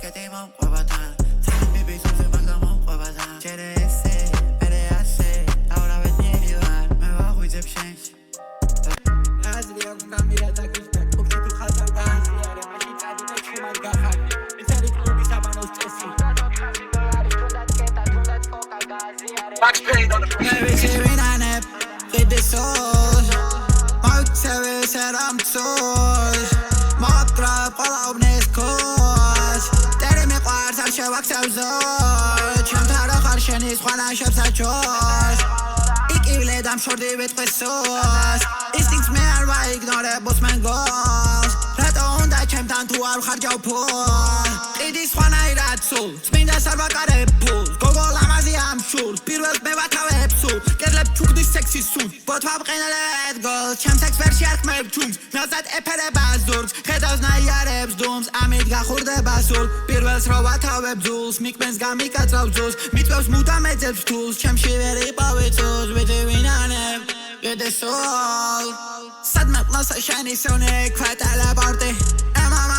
Paquete mon guabata, tell me baby something back mon guabata. Cherese, perease, ahora venir igual, me bajo y te change. Azria con camira da crista, porque tu casa vacía, de machita de chuma gahan. Ensari club sabanos chesi. Max Payne on the front. Maybe she been on it, with the sauce. Mark Terry said I'm sauce. Mark Drop all of this course. Daddy me quars I'm sure wax out zor. Chantara kharshenis khwana shabsa chos. Ik I'm sure they with the sauce. Instincts me are why ignore boss man goes. Rat on that champ down to our kharjau pool. It is khwana irat soul. Spin the server kare pool. I'm sure პირველ მე ვათავებ სულ კერლებ ჩუქდის სექსი სულ ბოთვა მყინელეთ გოლს ჩემ სექს ვერ შეარქმევ ჩუმს ნაზად ეფერება ზურგს ხედავს ნაიარებს დუმს ამით გახურდება სულ პირველს რო ვათავებ ზულს მიკმენს გამიკაწრავ ზულს მიწევს მუდამ ეძებს თულს ჩემში ვერ იპოვე წულს ვიდი ვინანებ გედე სულ სადმე პლასა შენი სონე ქვეტელეპორტი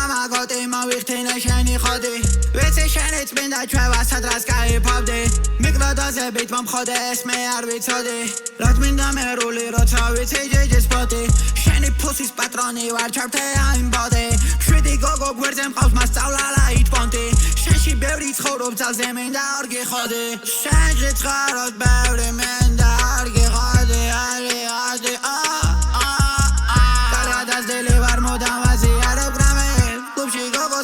mama goti mavixtine sheni khodi vetse sheni tsminda cheva sadras kaipavdi mikrodazebit mamkhode esme ar vitsodi ratminda meruli rotsa vitsi jj spoti sheni pusis patroni var chapte I'm body shvidi gogo gwerdze mqavs mas tsavlala itponti shenshi bevri tsorov zalze minda ar gikhodi shenshi tsorot bevri minda ar gikhodi ali adi Karadas deliver modam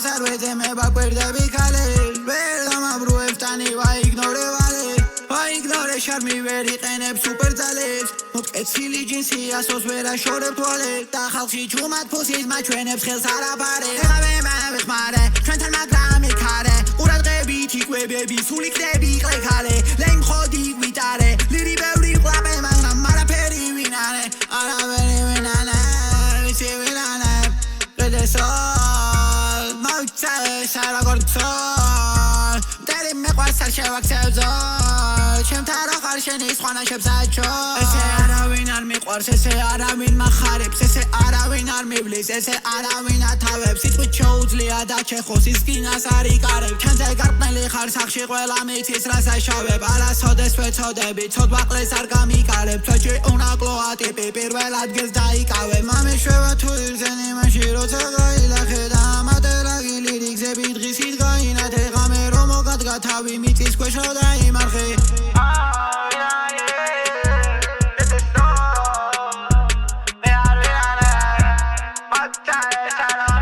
Sarvete me va perder bicale Verda ma brueftani va ignore vale Va ignore sharmi veri qeneb super zalebs Mutqetsili jinsi asos vera shore toale Da khalqi chumat pusis ma chvenebs khels arapare Ave me vixmare chventan magrami kare Urad qebiti qebebi suli qebi qekale Lem khodi vitare liri bevri qlabe magnam mara peri vinare Ara veri vinane visi vinane Redeso Sara gortsol Daddy me qvasar shevaksev zor Chemtara kharshenis khwana shebsacho Ese aravin ar miqvars ese aravin maxarebs ese aravin ar mivlis ese aravin aთავებს სიტყვით შეუძლია დაჩეხოს ის გინას არ იკარებ ჩემზე გარყნილი ხარ სახში ყველა მიცის რას აშავებ არასოდეს ვეცოდები ცოდვაყლეს არ გამიკარებ თოჯი უნაკლოა ტიპი პირველ ადგილს დაიკავე მამე შვება თუ ირზენი მაშინ როცა გაილახე და ამადელაგი ლირიკზები დღისით გაინათე ღამე რომ მოგადგა თავი მიწის ქვეშ და იმარხე Sara